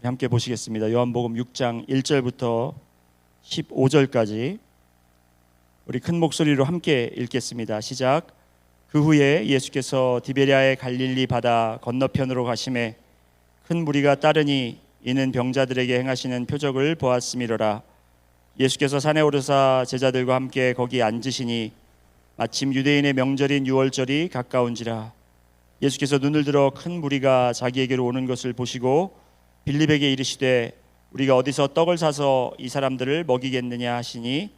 함께 보시겠습니다. 요한복음 6장 1절부터 15절까지 우리 큰 목소리로 함께 읽겠습니다. 시작. 그 후에 예수께서 디베랴의 갈릴리 바다 건너편으로 가심에 큰 무리가 따르니 이는 병자들에게 행하시는 표적을 보았음이로라. 예수께서 산에 오르사 제자들과 함께 거기 앉으시니 마침 유대인의 명절인 유월절이 가까운지라. 예수께서 눈을 들어 큰 무리가 자기에게로 오는 것을 보시고 빌립에게 이르시되 우리가 어디서 떡을 사서 이 사람들을 먹이겠느냐 하시니,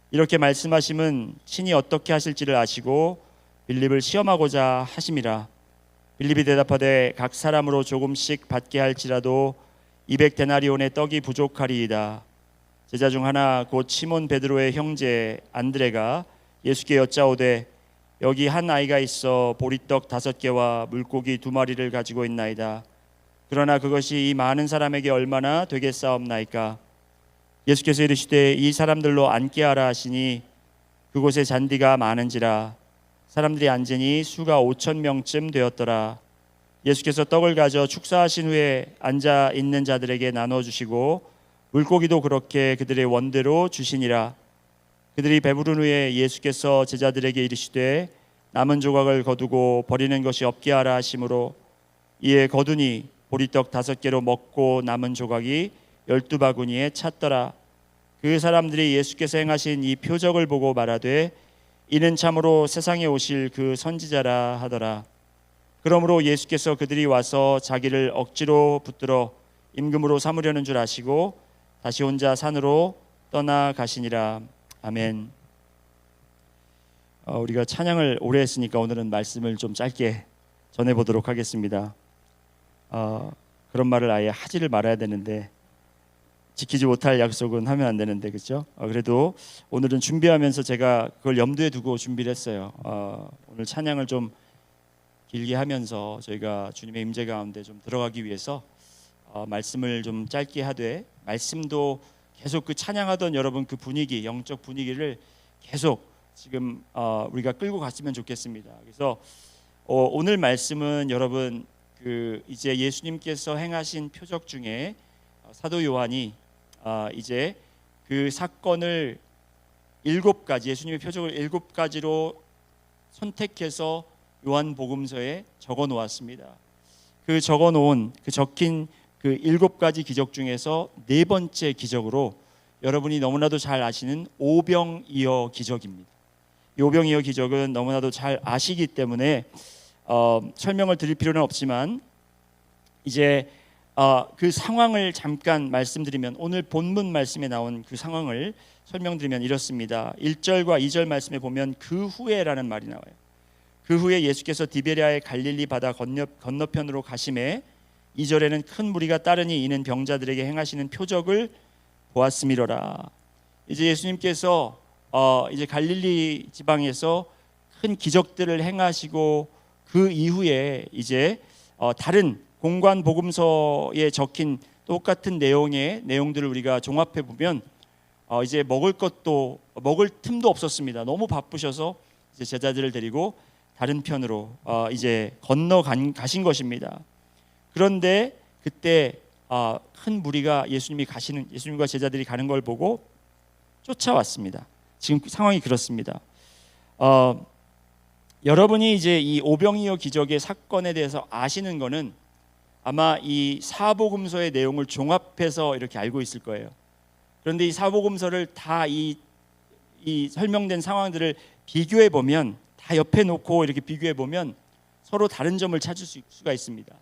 이렇게 말씀하심은 친히 어떻게 하실지를 아시고 빌립을 시험하고자 하심이라. 빌립이 대답하되 각 사람으로 조금씩 받게 할지라도 200데나리온의 떡이 부족하리이다. 제자 중 하나 곧 시몬 베드로의 형제 안드레가 예수께 여짜오되 여기 한 아이가 있어 보리떡 5개와 물고기 2마리를 가지고 있나이다. 그러나 그것이 이 많은 사람에게 얼마나 되겠사옵나이까? 예수께서 이르시되 이 사람들로 앉게 하라 하시니 그곳에 잔디가 많은지라. 사람들이 앉으니 수가 5,000명쯤 되었더라. 예수께서 떡을 가져 축사하신 후에 앉아 있는 자들에게 나눠주시고 물고기도 그렇게 그들의 원대로 주시니라. 그들이 배부른 후에 예수께서 제자들에게 이르시되 남은 조각을 거두고 버리는 것이 없게 하라 하심으로 이에 거두니 보리떡 5개로 먹고 남은 조각이 12바구니에 찼더라. 그 사람들이 예수께서 행하신 이 표적을 보고 말하되 이는 참으로 세상에 오실 그 선지자라 하더라. 그러므로 예수께서 그들이 와서 자기를 억지로 붙들어 임금으로 삼으려는 줄 아시고 다시 혼자 산으로 떠나가시니라. 아멘. 우리가 찬양을 오래 했으니까 오늘은 말씀을 좀 짧게 전해보도록 하겠습니다. 그런 말을 아예 하지를 말아야 되는데 지키지 못할 약속은 하면 안 되는데, 그렇죠? 그래도 오늘은 준비하면서 제가 그걸 염두에 두고 준비를 했어요. 오늘 찬양을 좀 길게 하면서 저희가 주님의 임재 가운데 좀 들어가기 위해서 말씀을 좀 짧게 하되, 말씀도 계속 그 찬양하던 여러분 그 분위기, 영적 분위기를 계속 지금 우리가 끌고 갔으면 좋겠습니다. 그래서 오늘 말씀은 여러분 그 이제 예수님께서 행하신 표적 중에 사도 요한이 이제 그 사건을 7가지, 예수님의 표적을 7가지로 선택해서 요한복음서에 적어 놓았습니다. 그 적어 놓은 그 적힌 그 7가지 기적 중에서 4번째 기적으로 여러분이 너무나도 잘 아시는 오병이어 기적입니다. 이 오병이어 기적은 너무나도 잘 아시기 때문에 설명을 드릴 필요는 없지만 이제 그 상황을 잠깐 말씀드리면, 오늘 본문 말씀에 나온 그 상황을 설명드리면 이렇습니다. 1절과 2절 말씀에 보면 그 후에라는 말이 나와요. 그 후에 예수께서 디베랴의 갈릴리 바다 건너편으로 가심에 2절에는 큰 무리가 따르니 이는 병자들에게 행하시는 표적을 보았음이로라. 이제 예수님께서 이제 갈릴리 지방에서 큰 기적들을 행하시고 그 이후에 이제 다른 공관 복음서에 적힌 똑같은 내용들을 우리가 종합해 보면 이제 먹을 틈도 없었습니다. 너무 바쁘셔서 이제 제자들을 데리고 다른 편으로 이제 가신 것입니다. 그런데 그때 큰 무리가 예수님과 제자들이 가는 걸 보고 쫓아왔습니다. 지금 상황이 그렇습니다. 여러분이 이제 이 오병이어 기적의 사건에 대해서 아시는 거는 아마 이 사복음서의 내용을 종합해서 이렇게 알고 있을 거예요. 그런데 이 사복음서를 다 이 설명된 상황들을 비교해 보면, 다 옆에 놓고 이렇게 비교해 보면 서로 다른 점을 찾을 수가 있습니다.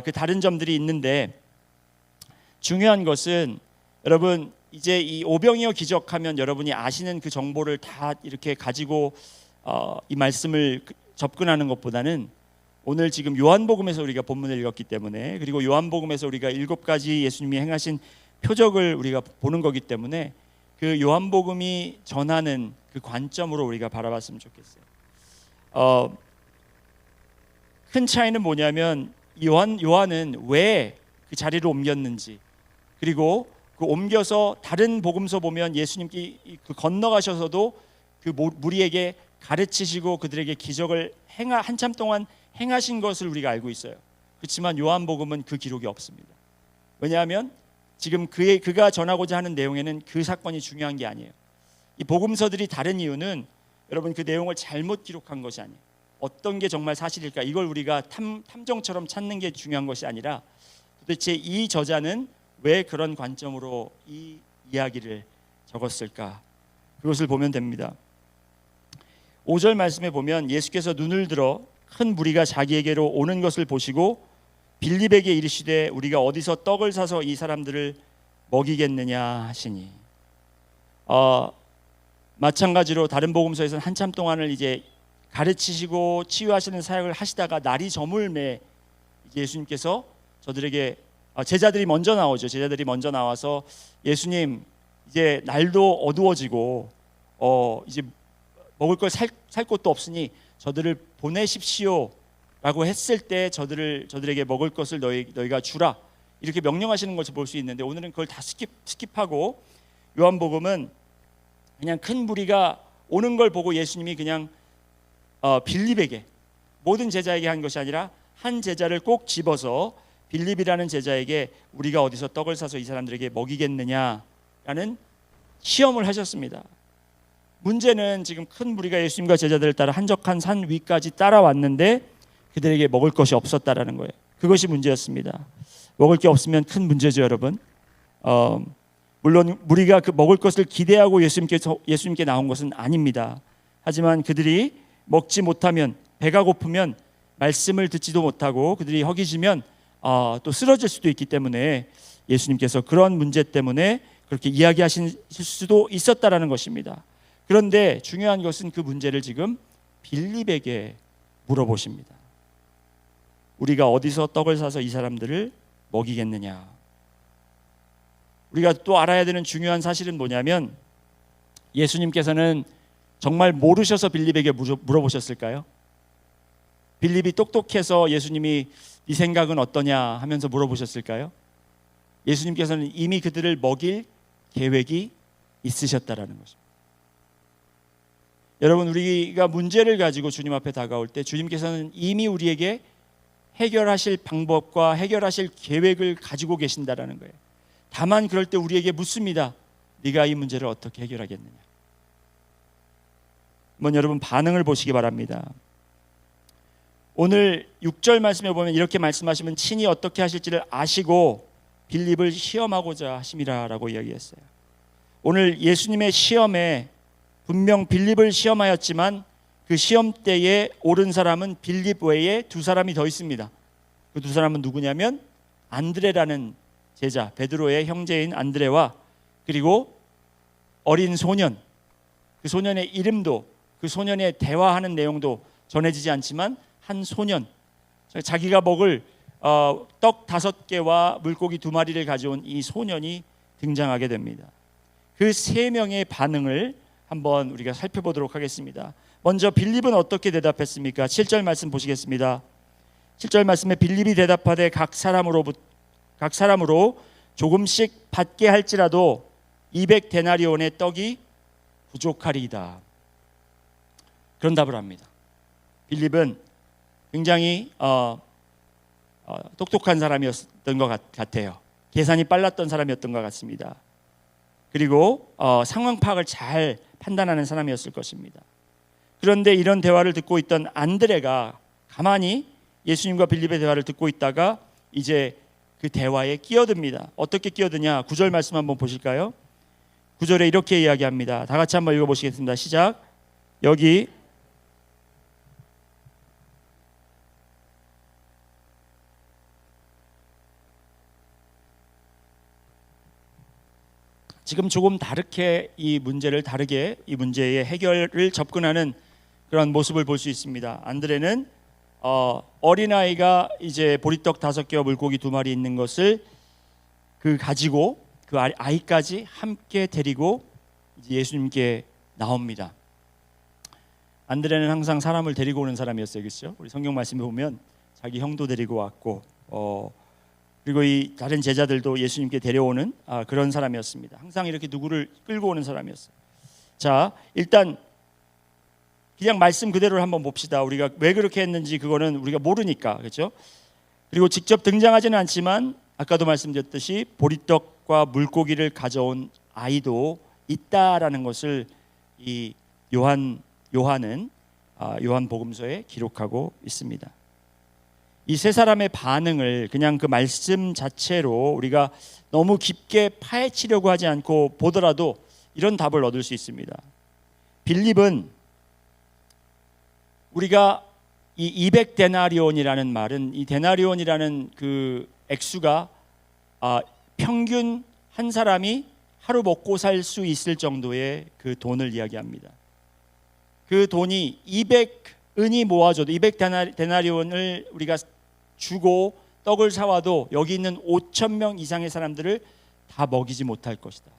그 다른 점들이 있는데, 중요한 것은 여러분 이제 이 오병이어 기적하면 여러분이 아시는 그 정보를 다 이렇게 가지고 이 말씀을 접근하는 것보다는, 오늘 지금 요한복음에서 우리가 본문을 읽었기 때문에, 그리고 요한복음에서 우리가 7가지 예수님이 행하신 표적을 우리가 보는 거기 때문에 그 요한복음이 전하는 그 관점으로 우리가 바라봤으면 좋겠어요. 큰 차이는 뭐냐면 요한은 왜 그 자리를 옮겼는지, 그리고 그 옮겨서 다른 복음서 보면 예수님께 건너가셔서도 그 무리에게 가르치시고 그들에게 기적을 한참 동안 행하신 것을 우리가 알고 있어요. 그렇지만 요한복음은 그 기록이 없습니다. 왜냐하면 지금 그가 전하고자 하는 내용에는 그 사건이 중요한 게 아니에요. 이 복음서들이 다른 이유는 여러분 그 내용을 잘못 기록한 것이 아니에요. 어떤 게 정말 사실일까 이걸 우리가 탐정처럼 찾는 게 중요한 것이 아니라 도대체 이 저자는 왜 그런 관점으로 이 이야기를 적었을까, 그것을 보면 됩니다. 5절 말씀에 보면 예수께서 눈을 들어 큰 무리가 자기에게로 오는 것을 보시고 빌립에게 이르시되 우리가 어디서 떡을 사서 이 사람들을 먹이겠느냐 하시니, 마찬가지로 다른 복음서에서는 한참 동안을 이제 가르치시고 치유하시는 사역을 하시다가 날이 저물매 예수님께서 저들에게 제자들이 먼저 나오죠. 제자들이 먼저 나와서 예수님 이제 날도 어두워지고 이제 먹을 걸 살 곳도 없으니 저들을 보내십시오 라고 했을 때 저들에게 먹을 것을 너희가 주라 이렇게 명령하시는 것을 볼 수 있는데, 오늘은 그걸 다 스킵하고 요한복음은 그냥 큰 무리가 오는 걸 보고 예수님이 그냥 빌립에게, 모든 제자에게 한 것이 아니라 한 제자를 꼭 집어서 빌립이라는 제자에게 우리가 어디서 떡을 사서 이 사람들에게 먹이겠느냐라는 시험을 하셨습니다. 문제는 지금 큰 무리가 예수님과 제자들을 따라 한적한 산 위까지 따라왔는데 그들에게 먹을 것이 없었다라는 거예요. 그것이 문제였습니다. 먹을 게 없으면 큰 문제죠, 여러분. 물론 무리가 그 먹을 것을 기대하고 예수님께 나온 것은 아닙니다. 하지만 그들이 먹지 못하면, 배가 고프면 말씀을 듣지도 못하고 그들이 허기지면 또 쓰러질 수도 있기 때문에 예수님께서 그런 문제 때문에 그렇게 이야기하실 수도 있었다라는 것입니다. 그런데 중요한 것은 그 문제를 지금 빌립에게 물어보십니다. 우리가 어디서 떡을 사서 이 사람들을 먹이겠느냐. 우리가 또 알아야 되는 중요한 사실은 뭐냐면, 예수님께서는 정말 모르셔서 빌립에게 물어보셨을까요? 빌립이 똑똑해서 예수님이 이 생각은 어떠냐 하면서 물어보셨을까요? 예수님께서는 이미 그들을 먹일 계획이 있으셨다라는 것입니다. 여러분, 우리가 문제를 가지고 주님 앞에 다가올 때 주님께서는 이미 우리에게 해결하실 방법과 해결하실 계획을 가지고 계신다라는 거예요. 다만 그럴 때 우리에게 묻습니다. 네가 이 문제를 어떻게 해결하겠느냐. 한번 여러분 반응을 보시기 바랍니다. 오늘 6절 말씀에 보면 이렇게 말씀하시면 친히 어떻게 하실지를 아시고 빌립을 시험하고자 하심이라라고 이야기했어요. 오늘 예수님의 시험에 분명 빌립을 시험하였지만 그 시험 때에 오른 사람은 빌립 외에 두 사람이 더 있습니다. 그 두 사람은 누구냐면 안드레라는 제자, 베드로의 형제인 안드레와 그리고 어린 소년, 그 소년의 이름도, 그 소년의 대화하는 내용도 전해지지 않지만 한 소년, 자기가 먹을 떡 5개와 물고기 2마리를 가져온 이 소년이 등장하게 됩니다. 그 3명의 반응을 한번 우리가 살펴보도록 하겠습니다. 먼저 빌립은 어떻게 대답했습니까? 7절 말씀 보시겠습니다. 7절 말씀에 빌립이 대답하되 각 사람으로 조금씩 받게 할지라도 200데나리온의 떡이 부족하리이다. 그런 답을 합니다. 빌립은 굉장히 똑똑한 사람이었던 것 같아요. 계산이 빨랐던 사람이었던 것 같습니다. 그리고 상황 파악을 잘 판단하는 사람이었을 것입니다. 그런데 이런 대화를 듣고 있던 안드레가 가만히 예수님과 빌립의 대화를 듣고 있다가 이제 그 대화에 끼어듭니다. 어떻게 끼어드냐? 9절 말씀 한번 보실까요? 9절에 이렇게 이야기합니다. 다 같이 한번 읽어보시겠습니다. 시작. 여기 지금 조금 다르게 이 문제의 해결을 접근하는 그런 모습을 볼 수 있습니다. 안드레는 어린아이가 이제 보리떡 5개와 물고기 2마리 있는 것을 가지고 그 아이까지 함께 데리고 이제 예수님께 나옵니다. 안드레는 항상 사람을 데리고 오는 사람이었어요. 그렇죠? 우리 성경 말씀에 보면 자기 형도 데리고 왔고 그리고 이 다른 제자들도 예수님께 데려오는 그런 사람이었습니다. 항상 이렇게 누구를 끌고 오는 사람이었어요. 자, 일단 그냥 말씀 그대로 한번 봅시다. 우리가 왜 그렇게 했는지 그거는 우리가 모르니까, 그렇죠? 그리고 직접 등장하지는 않지만 아까도 말씀드렸듯이 보리떡과 물고기를 가져온 아이도 있다라는 것을 이 요한은 요한복음서에 기록하고 있습니다. 이 세 사람의 반응을 그냥 그 말씀 자체로 우리가 너무 깊게 파헤치려고 하지 않고 보더라도 이런 답을 얻을 수 있습니다. 빌립은 우리가 이 200데나리온이라는 말은 이 데나리온이라는 그 액수가 평균 한 사람이 하루 먹고 살 수 있을 정도의 그 돈을 이야기합니다. 그 돈이 200은이 모아져도 200데나리온을 우리가 주고 떡을 사와도 여기 있는 5,000명 이상의 사람들을 다 먹이지 못할 것이다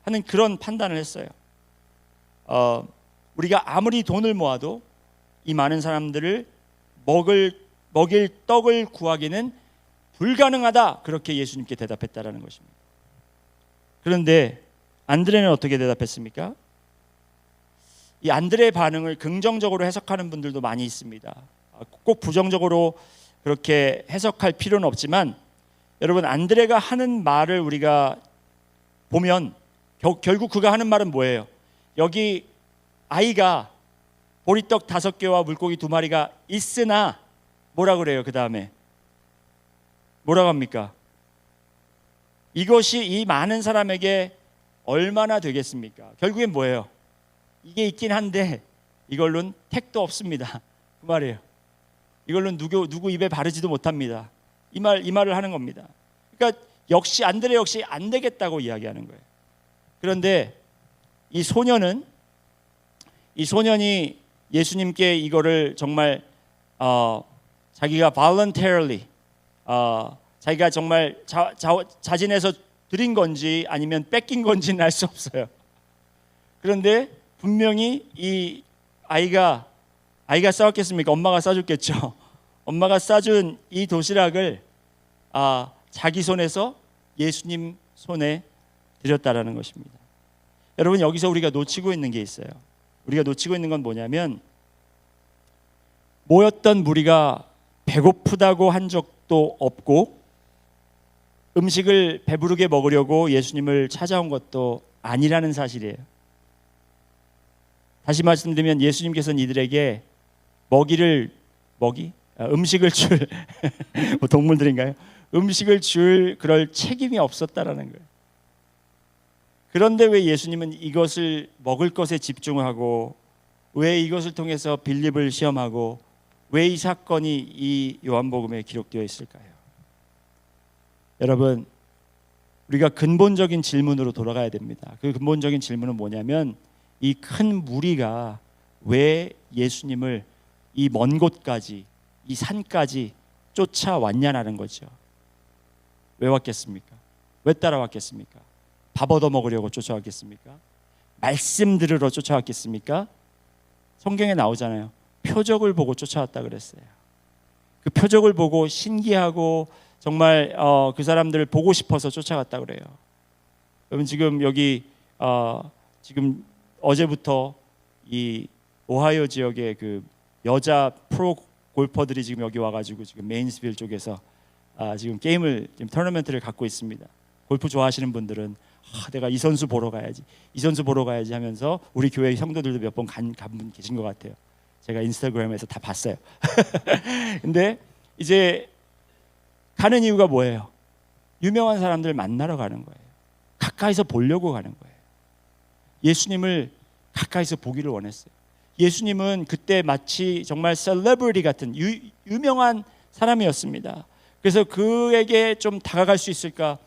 하는 그런 판단을 했어요. 우리가 아무리 돈을 모아도 이 많은 사람들을 먹일 떡을 구하기는 불가능하다, 그렇게 예수님께 대답했다라는 것입니다. 그런데 안드레는 어떻게 대답했습니까? 이 안드레의 반응을 긍정적으로 해석하는 분들도 많이 있습니다. 꼭 부정적으로 그렇게 해석할 필요는 없지만, 여러분, 안드레가 하는 말을 우리가 보면 결국 그가 하는 말은 뭐예요? 여기 아이가 보리떡 5개와 물고기 2마리가 있으나 뭐라 그래요? 그 다음에 뭐라고 합니까? 이것이 이 많은 사람에게 얼마나 되겠습니까? 결국엔 뭐예요? 이게 있긴 한데 이걸로는 택도 없습니다. 그 말이에요. 이걸로는 누구 입에 바르지도 못합니다. 이 말을 하는 겁니다. 그러니까 역시 안드레 역시 안 되겠다고 이야기하는 거예요. 그런데 이 소년이 예수님께 이거를 정말 자기가 voluntarily 자기가 정말 자진해서 드린 건지 아니면 뺏긴 건지는 알 수 없어요. 그런데 분명히 이 아이가 싸웠겠습니까? 엄마가 싸줬겠죠. 엄마가 싸준 이 도시락을 자기 손에서 예수님 손에 드렸다라는 것입니다. 여러분, 여기서 우리가 놓치고 있는 게 있어요. 우리가 놓치고 있는 건 뭐냐면, 모였던 무리가 배고프다고 한 적도 없고 음식을 배부르게 먹으려고 예수님을 찾아온 것도 아니라는 사실이에요. 다시 말씀드리면 예수님께서는 이들에게 음식을 줄 뭐 동물들인가요? 음식을 줄 그럴 책임이 없었다라는 거예요. 그런데 왜 예수님은 이것을 먹을 것에 집중하고, 왜 이것을 통해서 빌립을 시험하고, 왜 이 사건이 이 요한복음에 기록되어 있을까요? 여러분, 우리가 근본적인 질문으로 돌아가야 됩니다. 그 근본적인 질문은 뭐냐면, 이 큰 무리가 왜 예수님을 이 먼 곳까지, 이 산까지 쫓아왔냐라는 거죠. 왜 왔겠습니까? 왜 따라왔겠습니까? 밥 얻어 먹으려고 쫓아왔겠습니까? 말씀 들으러 쫓아왔겠습니까? 성경에 나오잖아요. 표적을 보고 쫓아왔다 그랬어요. 그 표적을 보고 신기하고 정말 그 사람들을 보고 싶어서 쫓아갔다 그래요. 여러분, 지금 여기 지금 어제부터 이 오하이오 지역의 그 여자 프로 골퍼들이 지금 여기 와가지고 지금 메인스빌 쪽에서 지금 게임을, 지금 토너먼트를 갖고 있습니다. 골프 좋아하시는 분들은 내가 이 선수 보러 가야지 하면서 우리 교회 성도들도 몇 번 간 분 계신 것 같아요. 제가 인스타그램에서 다 봤어요. 근데 이제 가는 이유가 뭐예요? 유명한 사람들 만나러 가는 거예요. 가까이서 보려고 가는 거예요. 예수님을 가까이서 보기를 원했어요. 예수님은 그때 마치 정말 셀레브리티 같은 유명한 사람이었습니다. 그래서 그에게 좀 다가갈 수 있을까?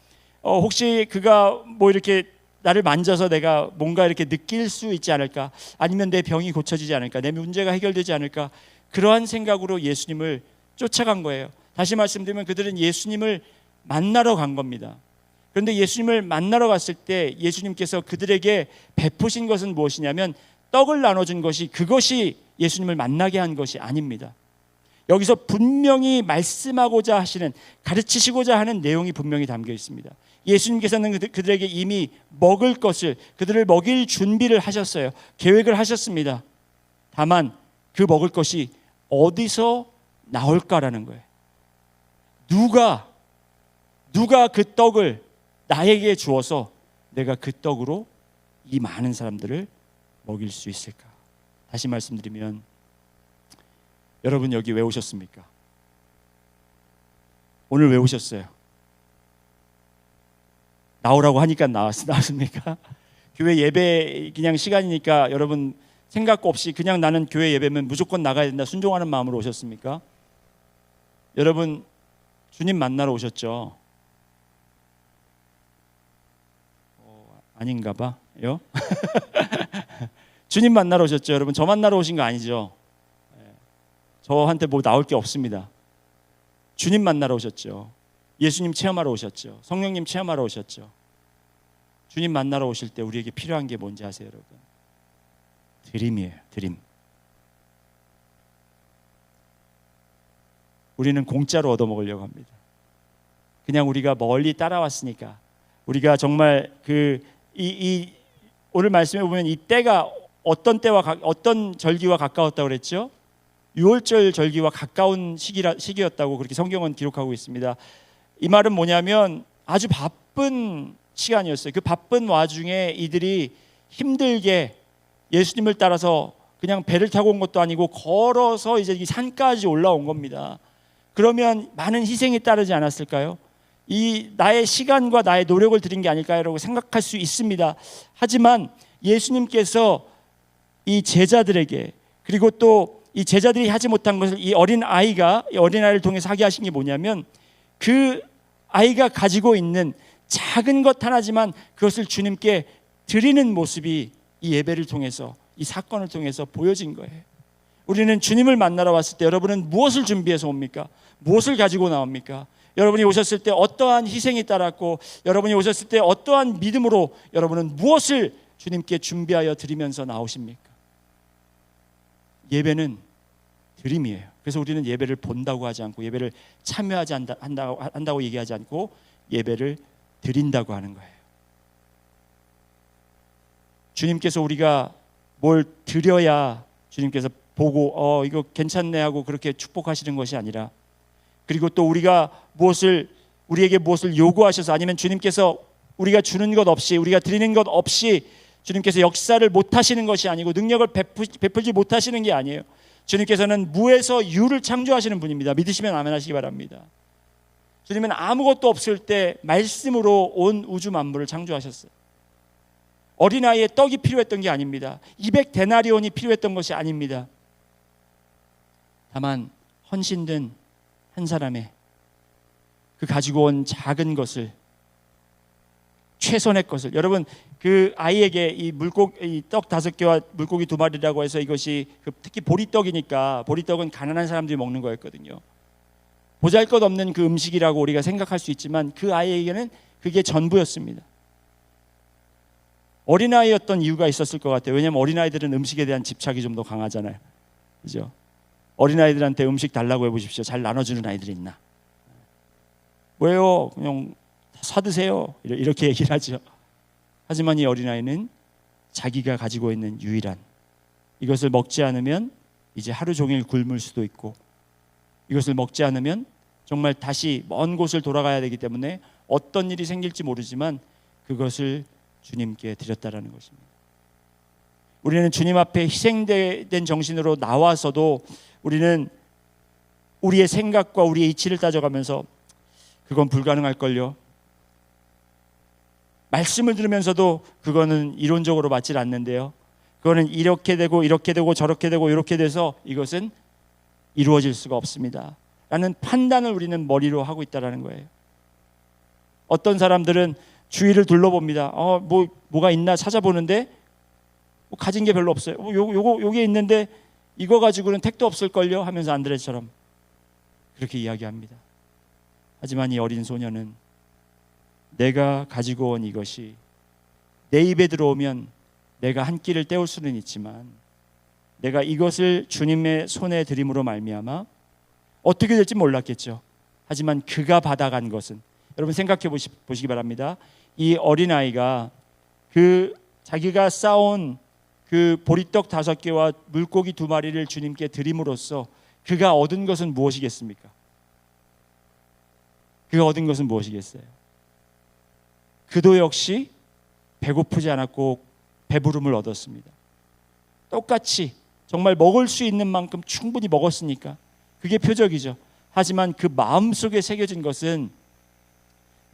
혹시 그가 뭐 이렇게 나를 만져서 내가 뭔가 이렇게 느낄 수 있지 않을까? 아니면 내 병이 고쳐지지 않을까? 내 문제가 해결되지 않을까? 그러한 생각으로 예수님을 쫓아간 거예요. 다시 말씀드리면 그들은 예수님을 만나러 간 겁니다. 그런데 예수님을 만나러 갔을 때 예수님께서 그들에게 베푸신 것은 무엇이냐면, 떡을 나눠준 것이, 그것이 예수님을 만나게 한 것이 아닙니다. 여기서 분명히 말씀하고자 하시는, 가르치시고자 하는 내용이 분명히 담겨 있습니다. 예수님께서는 그들에게 이미 먹을 것을, 그들을 먹일 준비를 하셨어요. 계획을 하셨습니다. 다만 그 먹을 것이 어디서 나올까라는 거예요. 누가 그 떡을 나에게 주어서 내가 그 떡으로 이 많은 사람들을 먹일 수 있을까? 다시 말씀드리면 여러분 여기 왜 오셨습니까? 오늘 왜 오셨어요? 나오라고 하니까 나왔습니까? 교회 예배 그냥 시간이니까 여러분 생각 없이 그냥 나는 교회 예배면 무조건 나가야 된다 순종하는 마음으로 오셨습니까? 여러분 주님 만나러 오셨죠? 아닌가 봐요. 주님 만나러 오셨죠. 여러분 저 만나러 오신 거 아니죠? 저한테 뭐 나올 게 없습니다. 주님 만나러 오셨죠. 예수님 체험하러 오셨죠. 성령님 체험하러 오셨죠. 주님 만나러 오실 때 우리에게 필요한 게 뭔지 아세요, 여러분? 드림이에요. 드림. 우리는 공짜로 얻어먹으려고 합니다. 그냥 우리가 멀리 따라왔으니까 우리가 정말 오늘 말씀에 보면 이 때가 어떤 절기와 가까웠다고 그랬죠? 6월절 절기와 가까운 시기였다고 그렇게 성경은 기록하고 있습니다. 이 말은 뭐냐면 아주 바쁜 시간이었어요. 그 바쁜 와중에 이들이 힘들게 예수님을 따라서 그냥 배를 타고 온 것도 아니고 걸어서 이제 이 산까지 올라온 겁니다. 그러면 많은 희생이 따르지 않았을까요? 이 나의 시간과 나의 노력을 들인 게 아닐까라고 생각할 수 있습니다. 하지만 예수님께서 이 제자들에게 그리고 또 이 제자들이 하지 못한 것을 이 어린아이를 통해서 하게 하신 게 뭐냐면 그 아이가 가지고 있는 작은 것 하나지만 그것을 주님께 드리는 모습이 이 예배를 통해서 이 사건을 통해서 보여진 거예요. 우리는 주님을 만나러 왔을 때 여러분은 무엇을 준비해서 옵니까? 무엇을 가지고 나옵니까? 여러분이 오셨을 때 어떠한 희생이 따랐고 여러분이 오셨을 때 어떠한 믿음으로 여러분은 무엇을 주님께 준비하여 드리면서 나오십니까? 예배는 드림이에요. 그래서 우리는 예배를 본다고 하지 않고 예배를 참여하지 한다고 얘기하지 않고 예배를 드린다고 하는 거예요. 주님께서 우리가 뭘 드려야 주님께서 보고 이거 괜찮네 하고 그렇게 축복하시는 것이 아니라 그리고 또 우리에게 무엇을 요구하셔서 아니면 주님께서 우리가 주는 것 없이 우리가 드리는 것 없이 주님께서 역사를 못 하시는 것이 아니고 능력을 베풀지 못하시는 게 아니에요. 주님께서는 무에서 유를 창조하시는 분입니다. 믿으시면 아멘 하시기 바랍니다. 주님은 아무것도 없을 때 말씀으로 온 우주 만물을 창조하셨어요. 어린아이의 떡이 필요했던 게 아닙니다. 200데나리온이 필요했던 것이 아닙니다. 다만 헌신된 한 사람의 그 가지고 온 작은 것을 최선의 것을 여러분 그 아이에게 이 떡 5개와 물고기 2마리라고 해서 이것이 특히 보리떡이니까 보리떡은 가난한 사람들이 먹는 거였거든요. 보잘것없는 그 음식이라고 우리가 생각할 수 있지만 그 아이에게는 그게 전부였습니다. 어린아이였던 이유가 있었을 것 같아요. 왜냐하면 어린아이들은 음식에 대한 집착이 좀 더 강하잖아요. 그죠? 어린아이들한테 음식 달라고 해보십시오. 잘 나눠주는 아이들이 있나? 왜요? 그냥 사드세요. 이렇게 얘기를 하죠. 하지만 이 어린아이는 자기가 가지고 있는 유일한 이것을 먹지 않으면 이제 하루 종일 굶을 수도 있고 이것을 먹지 않으면 정말 다시 먼 곳을 돌아가야 되기 때문에 어떤 일이 생길지 모르지만 그것을 주님께 드렸다라는 것입니다. 우리는 주님 앞에 희생된 정신으로 나와서도 우리는 우리의 생각과 우리의 이치를 따져가면서 그건 불가능할걸요. 말씀을 들으면서도 그거는 이론적으로 맞질 않는데요. 그거는 이렇게 되고 이렇게 되고 저렇게 되고 이렇게 돼서 이것은 이루어질 수가 없습니다. 라는 판단을 우리는 머리로 하고 있다는 거예요. 어떤 사람들은 주위를 둘러봅니다. 뭐가 있나 찾아보는데 가진 게 별로 없어요. 요게 있는데 이거 가지고는 택도 없을걸요 하면서 안드레처럼 그렇게 이야기합니다. 하지만 이 어린 소녀는 내가 가지고 온 이것이 내 입에 들어오면 내가 한 끼를 때울 수는 있지만 내가 이것을 주님의 손에 드림으로 말미암아 어떻게 될지 몰랐겠죠. 하지만 그가 받아간 것은 여러분 생각해 보시기 바랍니다. 이 어린아이가 그 자기가 쌓아온 그 보리떡 5개와 물고기 2마리를 주님께 드림으로써 그가 얻은 것은 무엇이겠습니까? 그가 얻은 것은 무엇이겠어요? 그도 역시 배고프지 않았고 배부름을 얻었습니다. 똑같이 정말 먹을 수 있는 만큼 충분히 먹었으니까 그게 표적이죠. 하지만 그 마음속에 새겨진 것은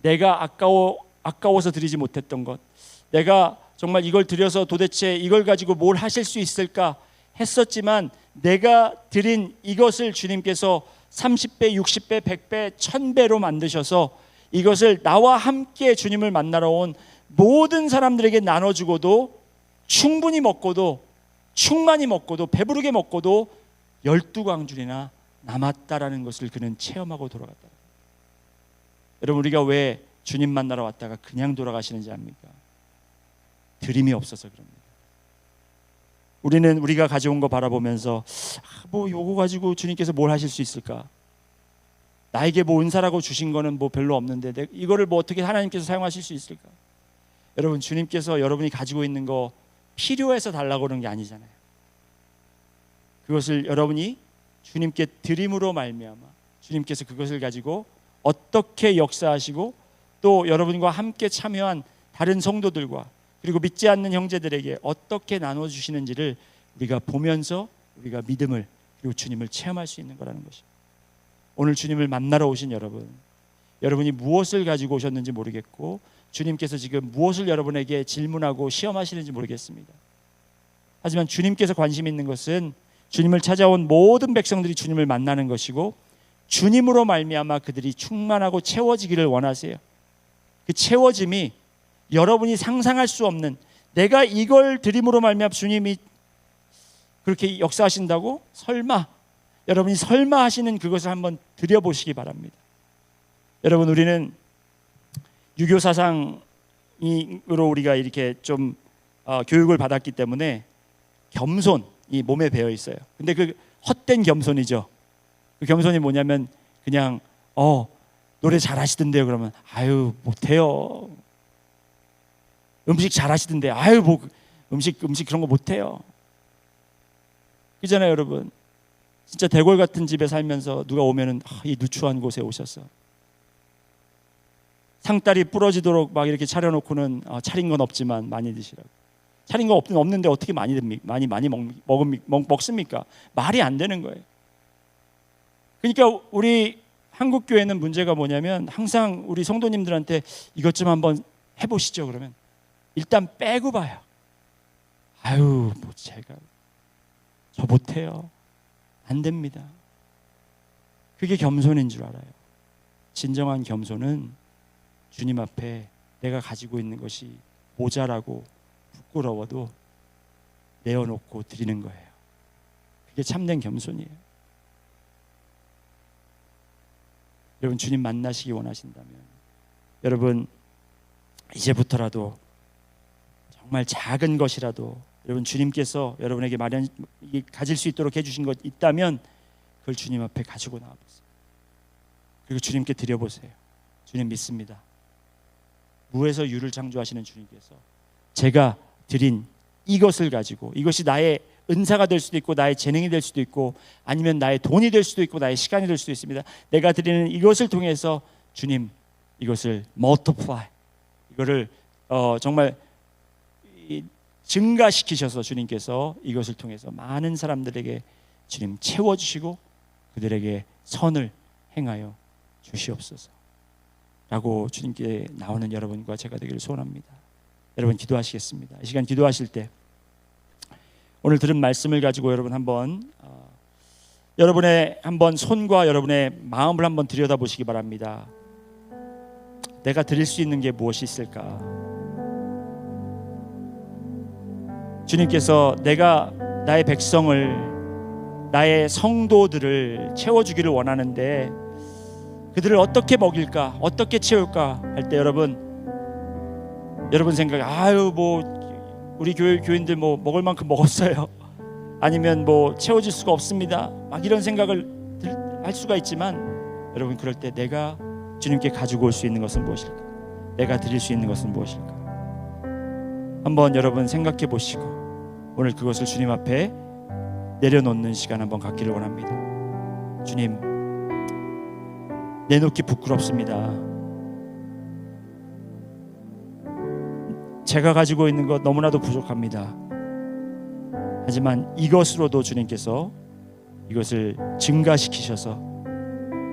내가 아까워서 드리지 못했던 것, 내가 정말 이걸 드려서 도대체 이걸 가지고 뭘 하실 수 있을까 했었지만 내가 드린 이것을 주님께서 30배, 60배, 100배, 1000배로 만드셔서 이것을 나와 함께 주님을 만나러 온 모든 사람들에게 나눠주고도 충분히 먹고도 충만히 먹고도 배부르게 먹고도 12광줄이나 남았다라는 것을 그는 체험하고 돌아갔다. 여러분, 우리가 왜 주님 만나러 왔다가 그냥 돌아가시는지 압니까? 드림이 없어서 그럽니다. 우리는 우리가 가져온 거 바라보면서 뭐 요거 가지고 주님께서 뭘 하실 수 있을까? 나에게 뭐 은사라고 주신 거는 뭐 별로 없는데 이거를 뭐 어떻게 하나님께서 사용하실 수 있을까? 여러분, 주님께서 여러분이 가지고 있는 거 필요해서 달라고 그러는 게 아니잖아요. 그것을 여러분이 주님께 드림으로 말미암아 주님께서 그것을 가지고 어떻게 역사하시고 또 여러분과 함께 참여한 다른 성도들과 그리고 믿지 않는 형제들에게 어떻게 나눠주시는지를 우리가 보면서 우리가 믿음을 그리고 주님을 체험할 수 있는 거라는 것입니다. 오늘 주님을 만나러 오신 여러분, 여러분이 무엇을 가지고 오셨는지 모르겠고 주님께서 지금 무엇을 여러분에게 질문하고 시험하시는지 모르겠습니다. 하지만 주님께서 관심 있는 것은 주님을 찾아온 모든 백성들이 주님을 만나는 것이고 주님으로 말미암아 그들이 충만하고 채워지기를 원하세요. 그 채워짐이 여러분이 상상할 수 없는, 내가 이걸 드림으로 말미암아 주님이 그렇게 역사하신다고? 설마, 여러분이 설마 하시는 그것을 한번 드려보시기 바랍니다. 여러분, 우리는 유교 사상으로 우리가 이렇게 좀 교육을 받았기 때문에 겸손이 몸에 배어 있어요. 근데 그 헛된 겸손이죠. 그 겸손이 뭐냐면 그냥 노래 잘하시던데요. 그러면 아유 못해요. 음식 잘하시던데 아유 뭐 음식 그런 거 못해요. 그잖아요, 여러분. 진짜 대궐 같은 집에 살면서 누가 오면은 이 누추한 곳에 오셔서 상다리 부러지도록 막 이렇게 차려놓고는 차린 건 없지만 많이 드시라고. 차린 거 없는데 어떻게 많이 먹습니까? 말이 안 되는 거예요. 그러니까 우리 한국 교회는 문제가 뭐냐면 항상 우리 성도님들한테 이것 좀 한번 해보시죠. 그러면 일단 빼고 봐요. 아유 뭐 제가 저 못해요. 안 됩니다. 그게 겸손인 줄 알아요. 진정한 겸손은 주님 앞에 내가 가지고 있는 것이 모자라고 부끄러워도 내어놓고 드리는 거예요. 그게 참된 겸손이에요. 여러분, 주님 만나시기 원하신다면 여러분 이제부터라도 정말 작은 것이라도 여러분 주님께서 여러분에게 가질 수 있도록 해주신 것 있다면 그걸 주님 앞에 가지고 나와보세요. 그리고 주님께 드려보세요. 주님 믿습니다. 무에서 유를 창조하시는 주님께서 제가 드린 이것을 가지고, 이것이 나의 은사가 될 수도 있고 나의 재능이 될 수도 있고 아니면 나의 돈이 될 수도 있고 나의 시간이 될 수도 있습니다. 내가 드리는 이것을 통해서 주님 이것을 multiply, 이거를 정말 증가시키셔서 주님께서 이것을 통해서 많은 사람들에게 주님 채워주시고 그들에게 선을 행하여 주시옵소서 라고 주님께 나오는 여러분과 제가 되기를 소원합니다. 여러분 기도하시겠습니다. 이 시간 기도하실 때 오늘 들은 말씀을 가지고 여러분 한번 여러분의 한번 손과 여러분의 마음을 한번 들여다보시기 바랍니다. 내가 드릴 수 있는 게 무엇이 있을까? 주님께서 내가 나의 백성을, 나의 성도들을 채워주기를 원하는데 그들을 어떻게 먹일까, 어떻게 채울까 할 때 여러분 생각에 아유 뭐 우리 교인들 뭐 먹을 만큼 먹었어요. 아니면 뭐 채워질 수가 없습니다. 막 이런 생각을 할 수가 있지만 여러분 그럴 때 내가 주님께 가지고 올 수 있는 것은 무엇일까? 내가 드릴 수 있는 것은 무엇일까? 한번 여러분 생각해 보시고 오늘 그것을 주님 앞에 내려놓는 시간 한번 갖기를 원합니다. 주님, 내놓기 부끄럽습니다. 제가 가지고 있는 것 너무나도 부족합니다. 하지만 이것으로도 주님께서 이것을 증가시키셔서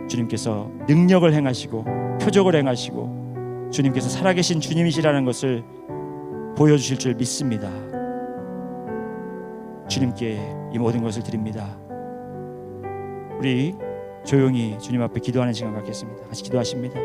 주님께서 능력을 행하시고 표적을 행하시고 주님께서 살아계신 주님이시라는 것을 보여주실 줄 믿습니다. 주님께 이 모든 것을 드립니다. 우리 조용히 주님 앞에 기도하는 시간 갖겠습니다. 같이 기도하십니다.